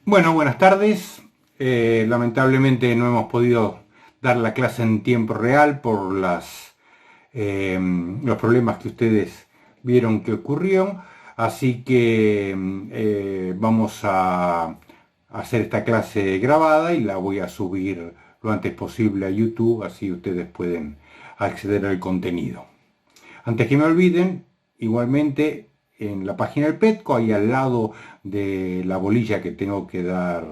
Bueno, buenas tardes. Lamentablemente no hemos podido dar la clase en tiempo real por los problemas que ustedes vieron que ocurrieron. Así que vamos a hacer esta clase grabada y la voy a subir lo antes posible a YouTube, así ustedes pueden acceder al contenido. Antes que me olviden, igualmente en la página del PETCO, ahí al lado de la bolilla que tengo que dar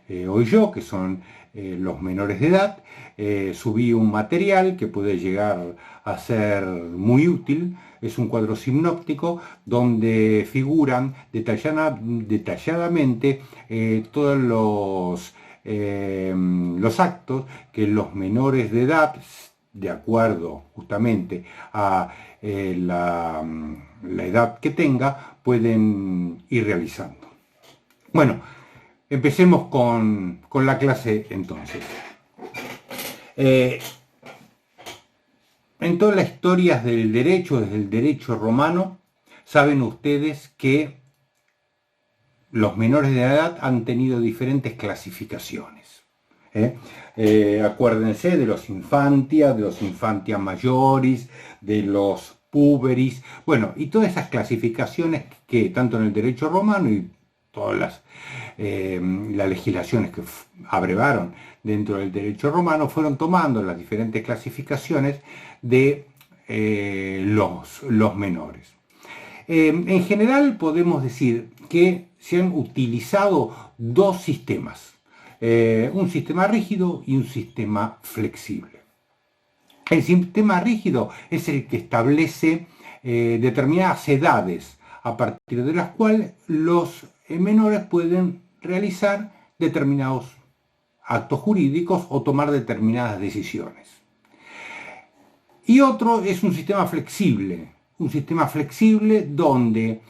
hoy yo, que son los menores de edad, subí un material que puede llegar a ser muy útil. Es un cuadro sinóptico donde figuran detalladamente todos los actos que los menores de edad, de acuerdo justamente a la edad que tenga, pueden ir realizando. Bueno, empecemos con la clase entonces. En todas las historias del derecho, desde el derecho romano, saben ustedes que los menores de edad han tenido diferentes clasificaciones. Acuérdense de los infantia mayores, de los puberis, bueno, y todas esas clasificaciones que tanto en el derecho romano y todas las legislaciones que abrevaron dentro del derecho romano fueron tomando las diferentes clasificaciones de los menores. En general podemos decir que se han utilizado dos sistemas, un sistema rígido y un sistema flexible. El sistema rígido es el que establece determinadas edades a partir de las cuales los menores pueden realizar determinados actos jurídicos o tomar determinadas decisiones. Y otro es un sistema flexible donde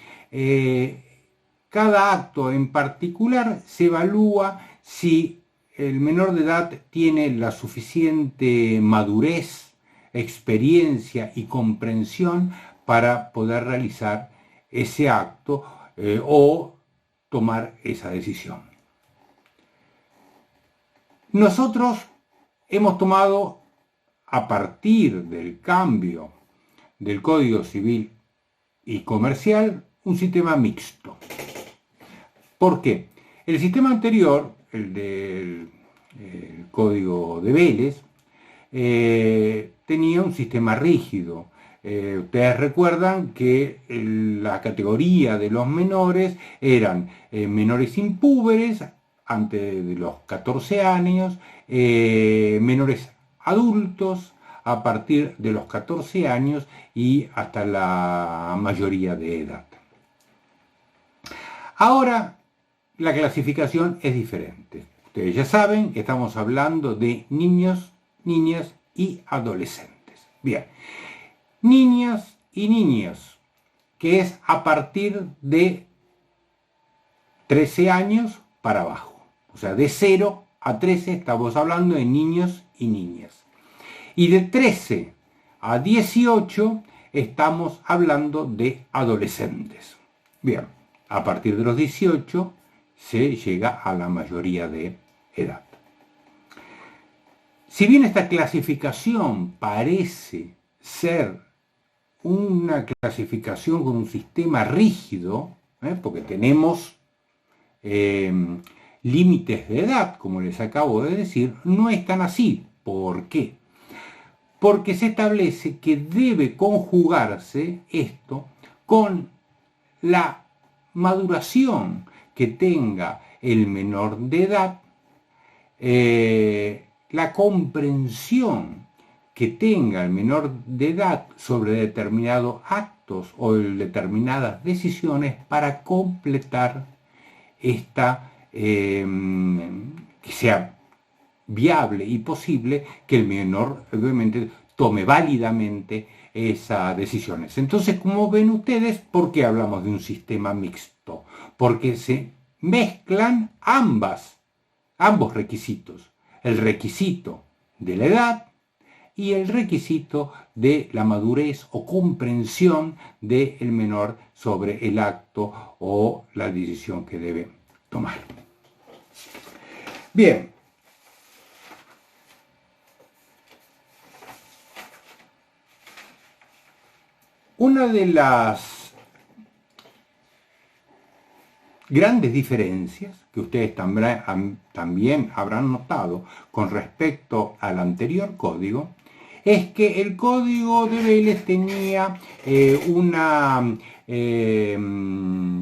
cada acto en particular se evalúa si el menor de edad tiene la suficiente madurez, experiencia y comprensión para poder realizar ese acto o tomar esa decisión. Nosotros hemos tomado, a partir del cambio del Código Civil y Comercial, un sistema mixto. ¿Por qué? El sistema anterior, el del Código de Vélez, tenía un sistema rígido. Ustedes recuerdan que la categoría de los menores eran menores impúberes antes de los 14 años, menores adultos a partir de los 14 años y hasta la mayoría de edad. Ahora la clasificación es diferente. Ustedes ya saben que estamos hablando de niños, niñas y adolescentes. Bien, niñas y niños, que es a partir de 13 años para abajo. O sea, de 0 a 13 estamos hablando de niños y niñas. Y de 13 a 18 estamos hablando de adolescentes. Bien, a partir de los 18 se llega a la mayoría de edad. Si bien esta clasificación parece ser una clasificación con un sistema rígido, porque tenemos límites de edad, como les acabo de decir, no es tan así. ¿Por qué? Porque se establece que debe conjugarse esto con la maduración que tenga el menor de edad, la comprensión que tenga el menor de edad sobre determinados actos o determinadas decisiones para completar esta, que sea viable y posible que el menor obviamente tome válidamente esas decisiones. Entonces, como ven ustedes, ¿por qué hablamos de un sistema mixto? Porque se mezclan ambos requisitos, el requisito de la edad y el requisito de la madurez o comprensión del menor sobre el acto o la decisión que debe tomar. Bien. Una de las grandes diferencias que ustedes también habrán notado con respecto al anterior código es que el código de Vélez tenía una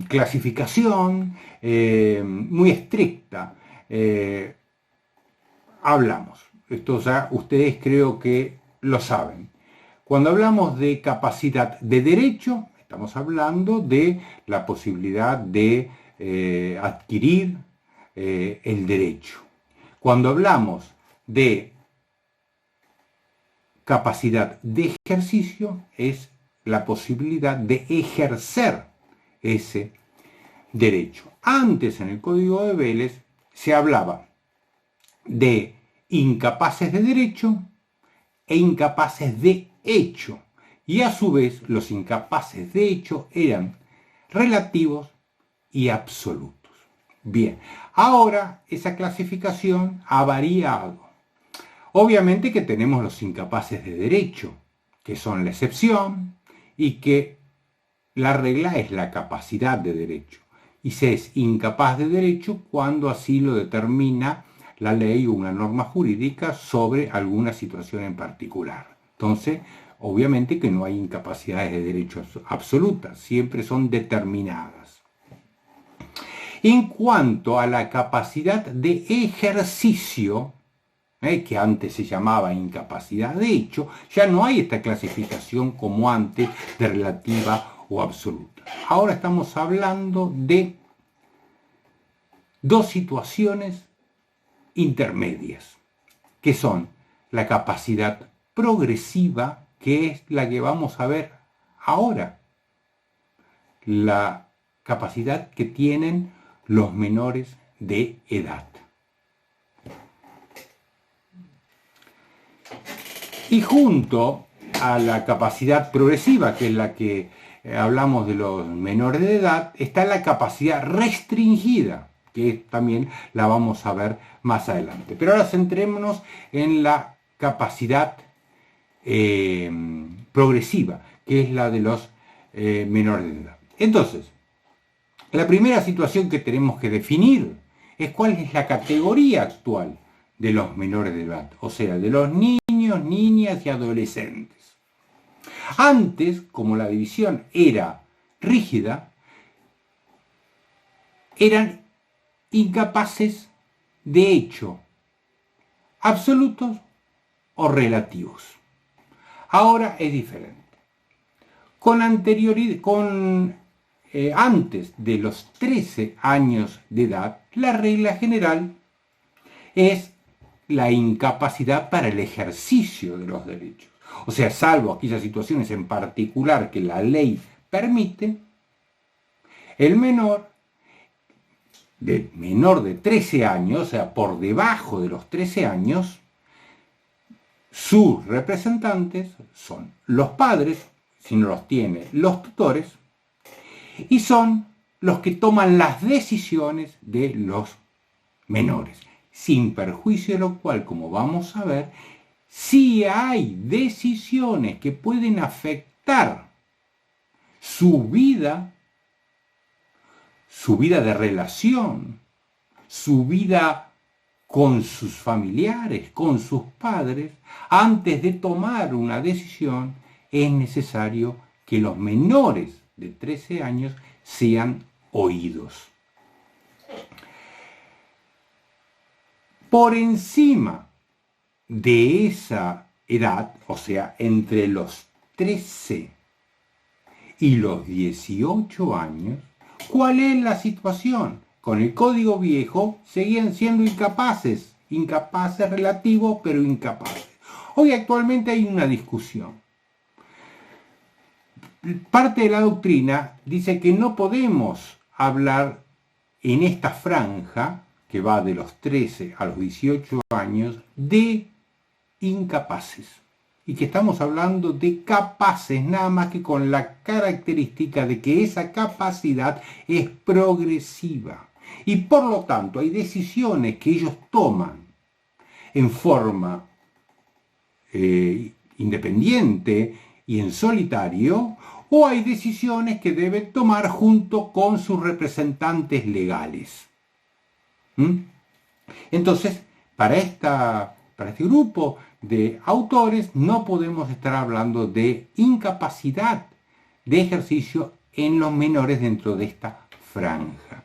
clasificación muy estricta. Hablamos, esto ya ustedes creo que lo saben. Cuando hablamos de capacidad de derecho, estamos hablando de la posibilidad de adquirir el derecho. Cuando hablamos de capacidad de ejercicio, es la posibilidad de ejercer ese derecho. Antes, en el Código de Vélez, se hablaba de incapaces de derecho e incapaces de hecho. Y a su vez, los incapaces de hecho eran relativos y absolutos. Bien, ahora esa clasificación ha variado. Obviamente que tenemos los incapaces de derecho, que son la excepción, y que la regla es la capacidad de derecho. Y se es incapaz de derecho cuando así lo determina la ley o una norma jurídica sobre alguna situación en particular. Entonces, obviamente que no hay incapacidades de derecho absolutas, siempre son determinadas. En cuanto a la capacidad de ejercicio, que antes se llamaba incapacidad de hecho, ya no hay esta clasificación como antes de relativa o absoluta. Ahora estamos hablando de dos situaciones intermedias, que son la capacidad progresiva, que es la que vamos a ver ahora, la capacidad que tienen los menores de edad. Y junto a la capacidad progresiva, que es la que hablamos de los menores de edad, está la capacidad restringida, que también la vamos a ver más adelante. Pero ahora centrémonos en la capacidad progresiva, que es la de los menores de edad. Entonces, la primera situación que tenemos que definir es cuál es la categoría actual de los menores de edad, o sea, de los niños, niñas y adolescentes. Antes, como la división era rígida, eran incapaces de hecho, absolutos o relativos. Ahora es diferente. Antes de los 13 años de edad, la regla general es la incapacidad para el ejercicio de los derechos. O sea, salvo aquellas situaciones en particular que la ley permite, el menor de 13 años, o sea, por debajo de los 13 años, sus representantes son los padres, si no los tiene, los tutores, y son los que toman las decisiones de los menores, sin perjuicio de lo cual, como vamos a ver, si hay decisiones que pueden afectar su vida de relación, su vida con sus familiares, con sus padres, antes de tomar una decisión, es necesario que los menores de 13 años sean oídos. Por encima de esa edad, o sea, entre los 13 y los 18 años, ¿cuál es la situación? Con el código viejo seguían siendo incapaces relativos, pero incapaces. Hoy actualmente hay una discusión. Parte de la doctrina dice que no podemos hablar en esta franja, que va de los 13 a los 18 años, de incapaces. Y que estamos hablando de capaces, nada más que con la característica de que esa capacidad es progresiva. Y por lo tanto hay decisiones que ellos toman en forma independiente y en solitario, o hay decisiones que deben tomar junto con sus representantes legales. Entonces, para este grupo de autores no podemos estar hablando de incapacidad de ejercicio en los menores dentro de esta franja.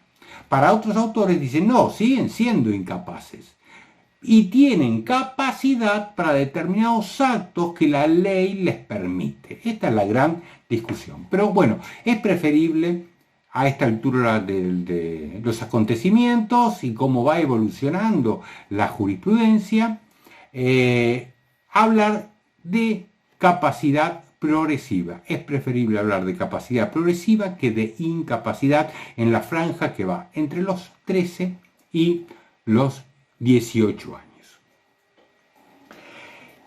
Para otros autores dicen, no, siguen siendo incapaces y tienen capacidad para determinados actos que la ley les permite. Esta es la gran discusión. Pero bueno, es preferible a esta altura de los acontecimientos y cómo va evolucionando la jurisprudencia, hablar de capacidad progresiva. Es preferible hablar de capacidad progresiva que de incapacidad en la franja que va entre los 13 y los 18 años.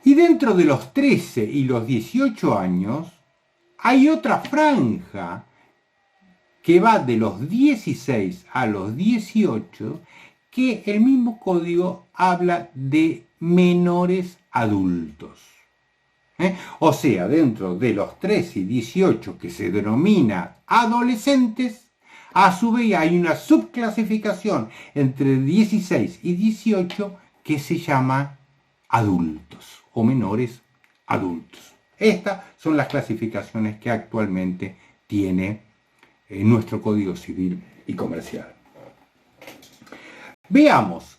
Y dentro de los 13 y los 18 años hay otra franja que va de los 16 a los 18, que el mismo código habla de menores adultos. O sea, dentro de los 13 y 18 que se denomina adolescentes, a su vez hay una subclasificación entre 16 y 18 que se llama adultos o menores adultos. Estas son las clasificaciones que actualmente tiene nuestro Código Civil y Comercial. Veamos.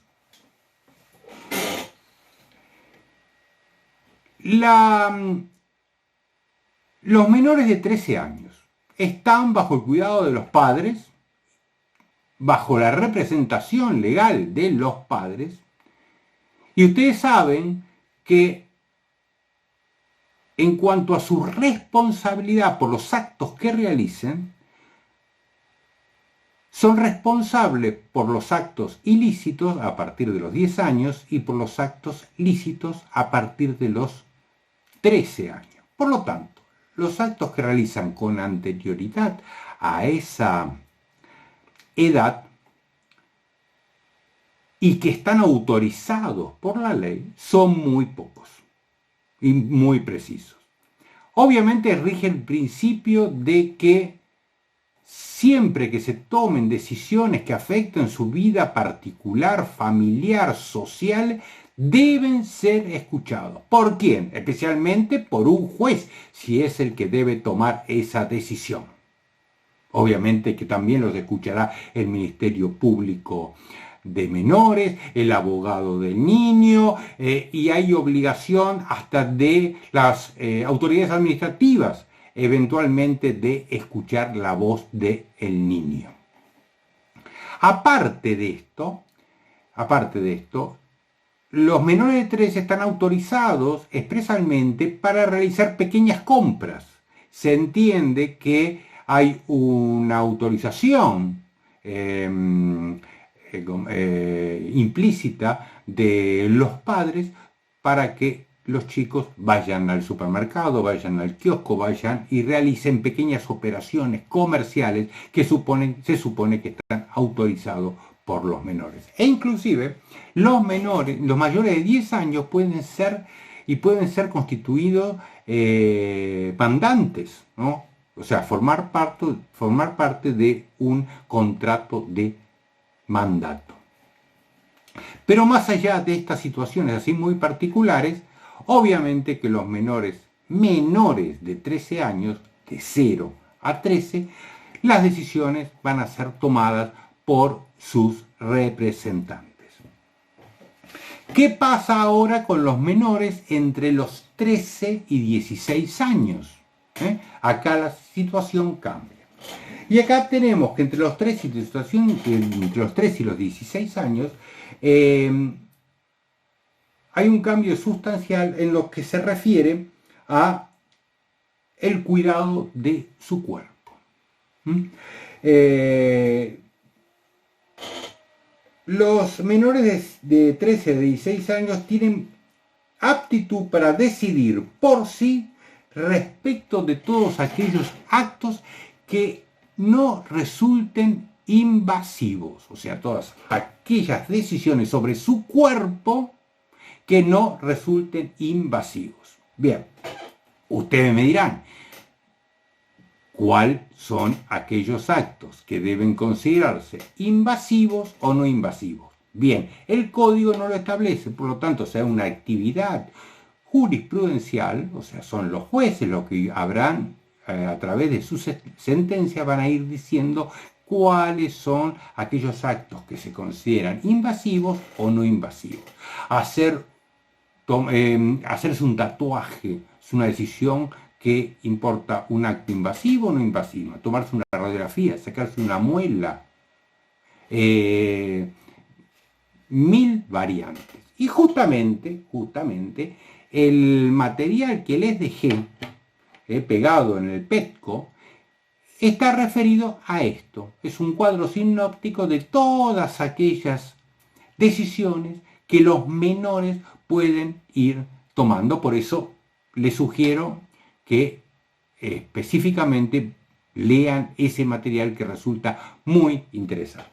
Los menores de 13 años están bajo el cuidado de los padres, bajo la representación legal de los padres, y ustedes saben que en cuanto a su responsabilidad por los actos que realicen, son responsables por los actos ilícitos a partir de los 10 años y por los actos lícitos a partir de los 13 años. Por lo tanto, los actos que realizan con anterioridad a esa edad y que están autorizados por la ley son muy pocos y muy precisos. Obviamente rige el principio de que siempre que se tomen decisiones que afecten su vida particular, familiar, social, deben ser escuchados. ¿Por quién? Especialmente por un juez, si es el que debe tomar esa decisión. Obviamente que también los escuchará el Ministerio Público de Menores, el abogado del niño, y hay obligación hasta de las autoridades administrativas, eventualmente de escuchar la voz del niño. Aparte de esto, los menores de 13 están autorizados expresamente para realizar pequeñas compras. Se entiende que hay una autorización implícita de los padres para que los chicos vayan al supermercado, vayan al kiosco, vayan y realicen pequeñas operaciones comerciales que se supone que están autorizados por los menores. E inclusive los mayores de 10 años pueden ser constituidos mandantes, ¿no? O sea, formar parte de un contrato de mandato. Pero más allá de estas situaciones así muy particulares, obviamente que los menores de 13 años, de 0 a 13, las decisiones van a ser tomadas por sus representantes. ¿Qué pasa ahora con los menores entre los 13 y 16 años? Acá la situación cambia. Y acá tenemos que entre los 13 y los 16 años hay un cambio sustancial en lo que se refiere a el cuidado de su cuerpo. Los menores de 13 a 16 años tienen aptitud para decidir por sí respecto de todos aquellos actos que no resulten invasivos, o sea, todas aquellas decisiones sobre su cuerpo que no resulten invasivos. Bien, ustedes me dirán, ¿cuáles son aquellos actos que deben considerarse invasivos o no invasivos? Bien, el código no lo establece, por lo tanto, sea una actividad jurisprudencial, o sea, son los jueces los que habrán, a través de sus sentencias, van a ir diciendo cuáles son aquellos actos que se consideran invasivos o no invasivos. Hacerse un tatuaje es una decisión que importa un acto invasivo o no invasivo. Tomarse una radiografía, sacarse una muela, mil variantes. Y justamente, el material que les dejé pegado en el PETCO está referido a esto. Es un cuadro sinóptico de todas aquellas decisiones que los menores pueden ir tomando. Por eso les sugiero que específicamente lean ese material que resulta muy interesante.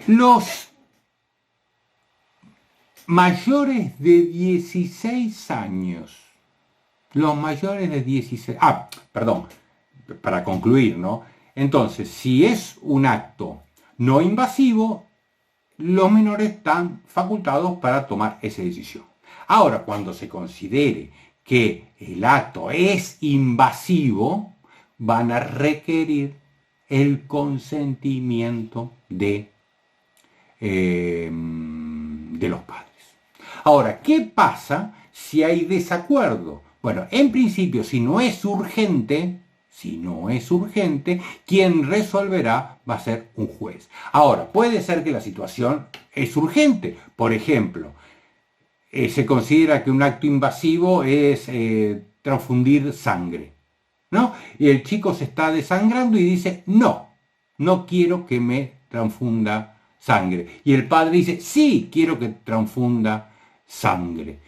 Los mayores de 16 años, para concluir, ¿no? Entonces, si es un acto no invasivo, los menores están facultados para tomar esa decisión. Ahora, cuando se considere que el acto es invasivo, van a requerir el consentimiento de los padres. Ahora, ¿qué pasa si hay desacuerdo? Bueno, en principio, si no es urgente, quien resolverá va a ser un juez. Ahora, puede ser que la situación es urgente. Por ejemplo, se considera que un acto invasivo es transfundir sangre, ¿no? Y el chico se está desangrando y dice, no quiero que me transfunda sangre. Y el padre dice, sí, quiero que transfunda sangre.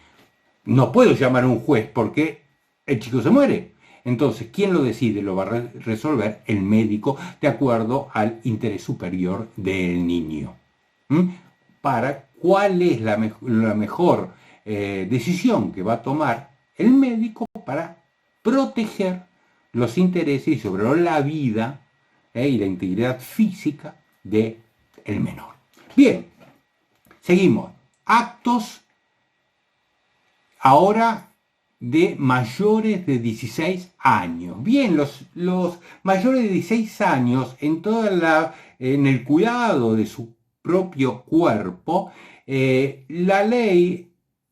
No puedo llamar a un juez porque el chico se muere. Entonces, ¿quién lo decide? Lo va a resolver el médico de acuerdo al interés superior del niño. Para cuál es la mejor decisión que va a tomar el médico para proteger los intereses y sobre todo la vida y la integridad física del menor. Bien, seguimos. Actos ahora de mayores de 16 años. Bien, los mayores de 16 años en el cuidado de su propio cuerpo, la ley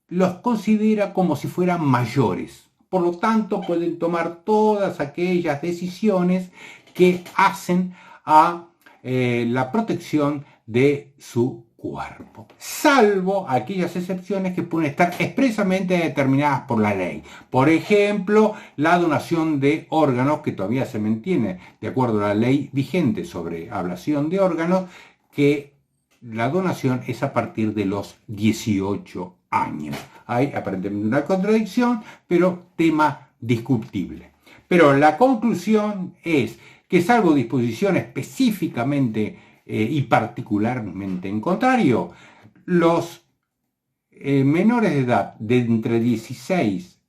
los considera como si fueran mayores. Por lo tanto, pueden tomar todas aquellas decisiones que hacen a la protección de su cuerpo, salvo aquellas excepciones que pueden estar expresamente determinadas por la ley. Por ejemplo, la donación de órganos, que todavía se mantiene de acuerdo a la ley vigente sobre ablación de órganos, que la donación es a partir de los 18 años. Hay aparentemente una contradicción, pero tema discutible. Pero la conclusión es que, salvo disposición específicamente y particularmente en contrario, los menores de edad de entre 16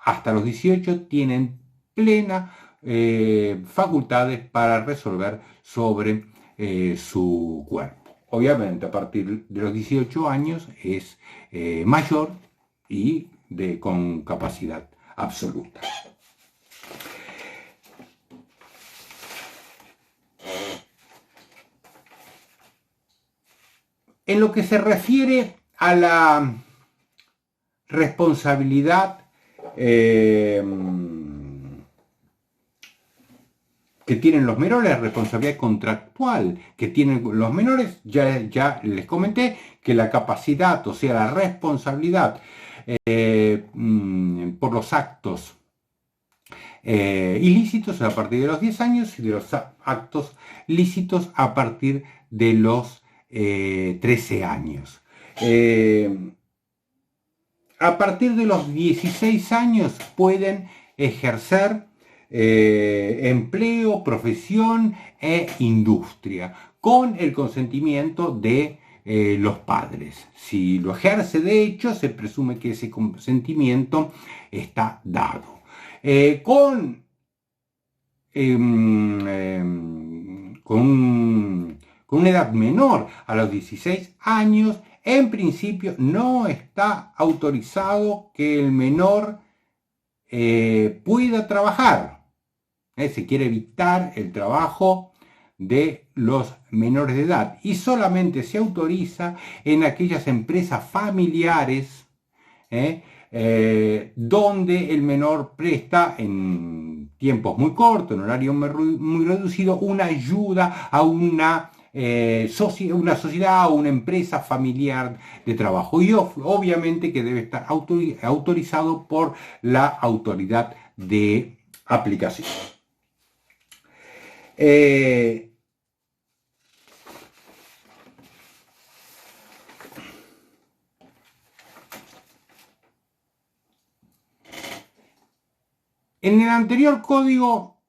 hasta los 18 tienen plenas facultades para resolver sobre su cuerpo. Obviamente, a partir de los 18 años es mayor y con capacidad absoluta. En lo que se refiere a la responsabilidad que tienen los menores, la responsabilidad contractual que tienen los menores, ya les comenté que la capacidad, o sea, la responsabilidad por los actos ilícitos a partir de los 10 años y de los actos lícitos a partir de los 13 años. A partir de los 16 años pueden ejercer empleo, profesión e industria, con el consentimiento de los padres. Si lo ejerce de hecho, se presume que ese consentimiento está dado. Con una edad menor a los 16 años, en principio no está autorizado que el menor pueda trabajar. Se quiere evitar el trabajo de los menores de edad y solamente se autoriza en aquellas empresas familiares donde el menor presta en tiempos muy cortos, en horario muy reducido, una ayuda a una sociedad o una empresa familiar de trabajo. Y obviamente que debe estar autorizado por la autoridad de aplicación. En el anterior código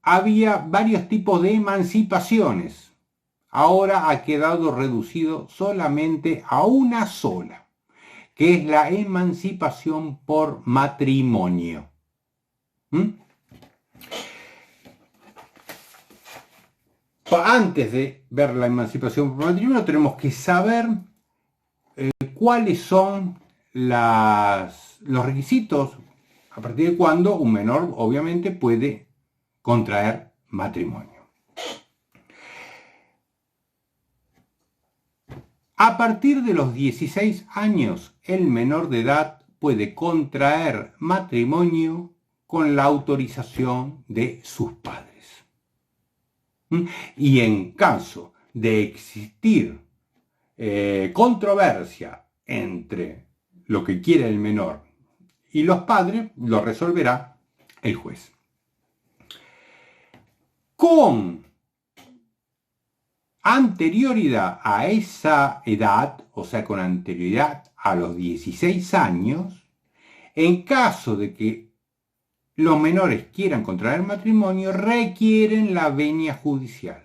había varios tipos de emancipaciones. Ahora ha quedado reducido solamente a una sola, que es la emancipación por matrimonio. Antes de ver la emancipación por matrimonio, tenemos que saber cuáles son los requisitos a partir de cuando un menor obviamente puede contraer matrimonio. A partir de los 16 años, el menor de edad puede contraer matrimonio con la autorización de sus padres. Y en caso de existir controversia entre lo que quiere el menor y los padres, lo resolverá el juez. Con anterioridad a esa edad, o sea, con anterioridad a los 16 años, en caso de que los menores quieran contraer matrimonio, requieren la venia judicial.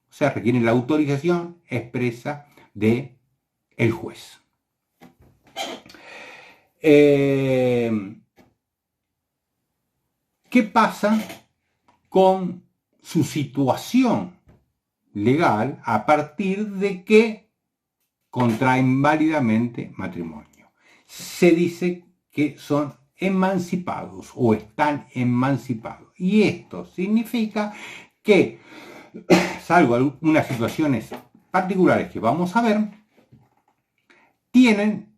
O sea, requieren la autorización expresa del juez. ¿Qué pasa con su situación legal a partir de que contraen válidamente matrimonio? Se dice que son emancipados o están emancipados. Y esto significa que, salvo algunas situaciones particulares que vamos a ver, tienen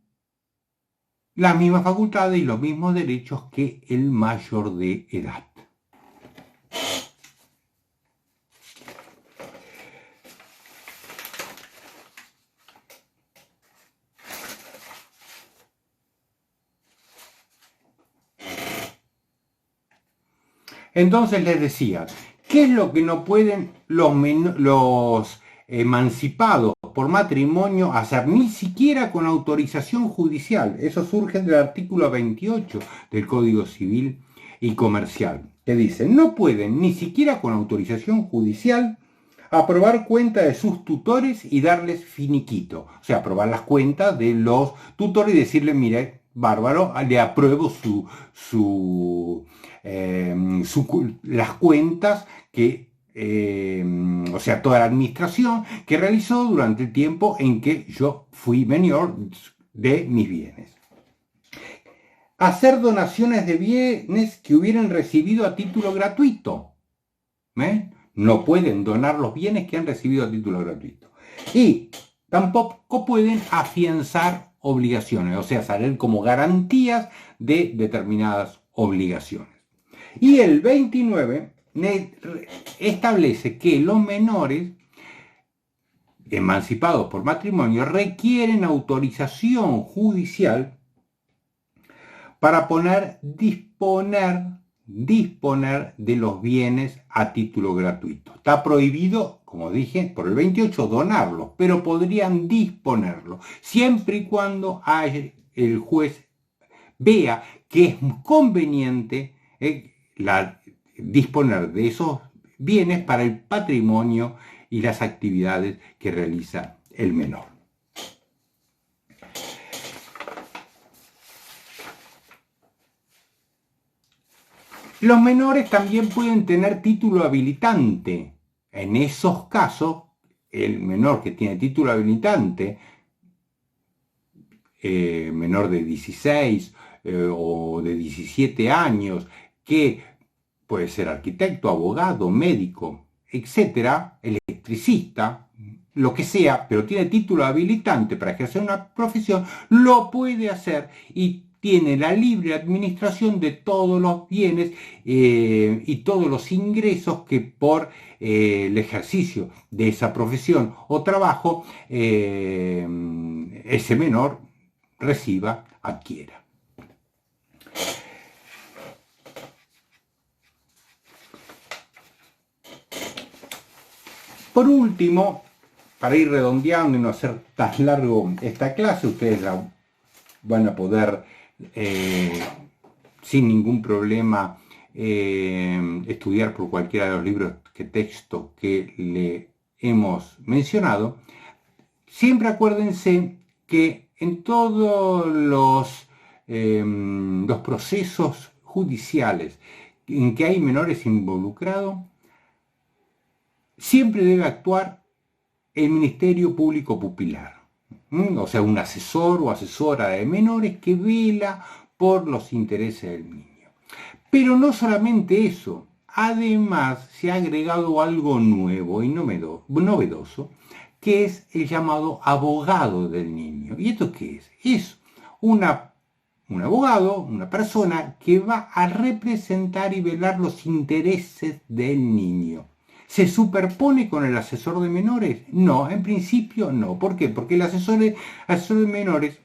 las mismas facultades y los mismos derechos que el mayor de edad. Entonces les decía, ¿qué es lo que no pueden los emancipados por matrimonio hacer? Ni siquiera con autorización judicial. Eso surge del artículo 28 del Código Civil y Comercial, que dice, no pueden ni siquiera con autorización judicial aprobar cuenta de sus tutores y darles finiquito. O sea, aprobar las cuentas de los tutores y decirle, mire, bárbaro, le apruebo las cuentas que, o sea, toda la administración que realizó durante el tiempo en que yo fui menor de mis bienes. Hacer donaciones de bienes que hubieran recibido a título gratuito. No pueden donar los bienes que han recibido a título gratuito. Y tampoco pueden afianzar obligaciones, o sea, salir como garantías de determinadas obligaciones. Y el 29 establece que los menores emancipados por matrimonio requieren autorización judicial para disponer de los bienes a título gratuito. Está prohibido, como dije, por el 28 donarlos, pero podrían disponerlos, siempre y cuando el juez vea que es conveniente disponer de esos bienes para el patrimonio y las actividades que realiza el menor. Los menores también pueden tener título habilitante. En esos casos, el menor que tiene título habilitante, menor de 16 o de 17 años, que puede ser arquitecto, abogado, médico, etcétera, electricista, lo que sea, pero tiene título habilitante para ejercer una profesión, lo puede hacer y tiene la libre administración de todos los bienes y todos los ingresos que por el ejercicio de esa profesión o trabajo ese menor reciba, adquiera. Por último, para ir redondeando y no hacer tan largo esta clase, ustedes la van a poder sin ningún problema estudiar por cualquiera de los libros que texto que le hemos mencionado. Siempre acuérdense que en todos los procesos judiciales en que hay menores involucrados, siempre debe actuar el Ministerio Público Pupilar, o sea, un asesor o asesora de menores que vela por los intereses del niño. Pero no solamente eso, además se ha agregado algo nuevo y novedoso, que es el llamado abogado del niño. ¿Y esto qué es? Es un abogado, una persona que va a representar y velar los intereses del niño. ¿Se superpone con el asesor de menores? No, en principio no. ¿Por qué? Porque el asesor de menores,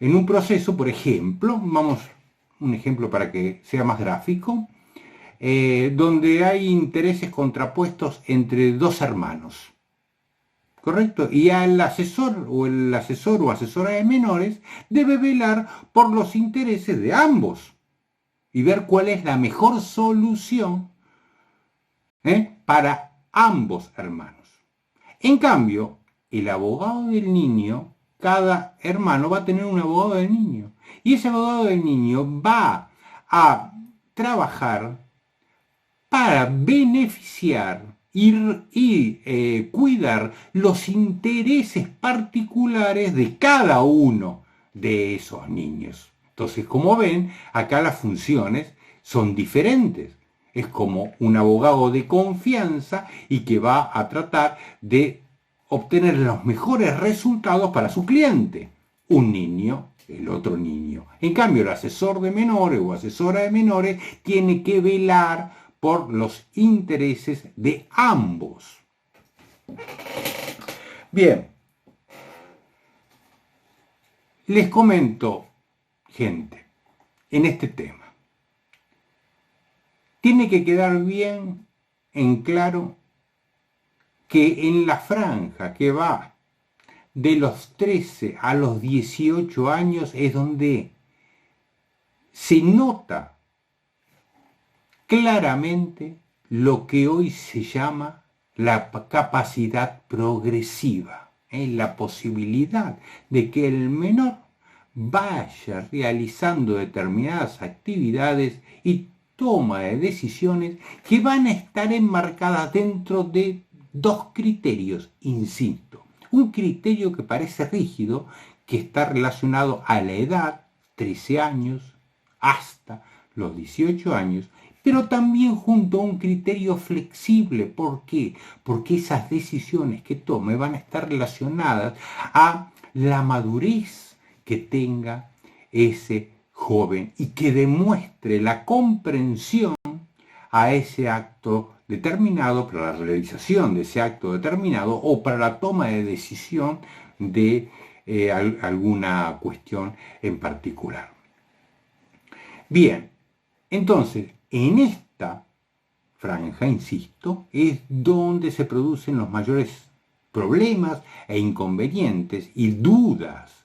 en un proceso, por ejemplo, un ejemplo para que sea más gráfico, donde hay intereses contrapuestos entre dos hermanos, ¿correcto? Y el asesor o asesora de menores debe velar por los intereses de ambos y ver cuál es la mejor solución para ambos hermanos. En cambio, el abogado del niño, cada hermano va a tener un abogado del niño. Y ese abogado del niño va a trabajar para beneficiar y cuidar los intereses particulares de cada uno de esos niños. Entonces, como ven, acá las funciones son diferentes. Es como un abogado de confianza y que va a tratar de obtener los mejores resultados para su cliente. Un niño, el otro niño. En cambio, el asesor de menores o asesora de menores tiene que velar por los intereses de ambos. Bien, les comento, gente, en este tema. Tiene que quedar bien en claro que en la franja que va de los 13 a los 18 años es donde se nota claramente lo que hoy se llama la capacidad progresiva, la posibilidad de que el menor vaya realizando determinadas actividades y toma de decisiones que van a estar enmarcadas dentro de dos criterios, insisto. Un criterio que parece rígido, que está relacionado a la edad, 13 años, hasta los 18 años, pero también junto a un criterio flexible. ¿Por qué? Porque esas decisiones que tome van a estar relacionadas a la madurez que tenga ese joven y que demuestre la comprensión a ese acto determinado, para la realización de ese acto determinado o para la toma de decisión de alguna cuestión en particular. Bien, entonces, en esta franja, insisto, es donde se producen los mayores problemas e inconvenientes y dudas,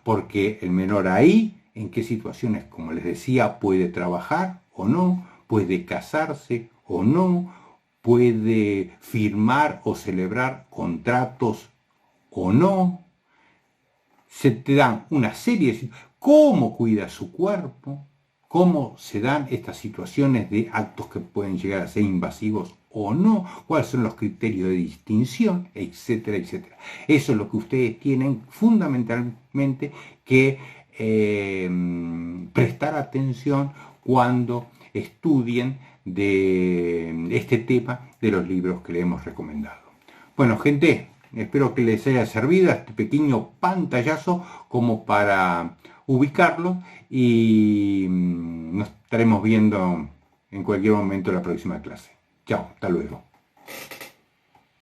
porque el menor ahí, en qué situaciones, como les decía, puede trabajar o no, puede casarse o no, puede firmar o celebrar contratos o no. Se te dan una serie de cómo cuida su cuerpo, cómo se dan estas situaciones de actos que pueden llegar a ser invasivos o no, cuáles son los criterios de distinción, etcétera, etcétera. Eso es lo que ustedes tienen fundamentalmente que prestar atención cuando estudien de este tema de los libros que le hemos recomendado. Bueno, gente, espero que les haya servido este pequeño pantallazo como para ubicarlo y nos estaremos viendo en cualquier momento en la próxima clase. Chao, hasta luego.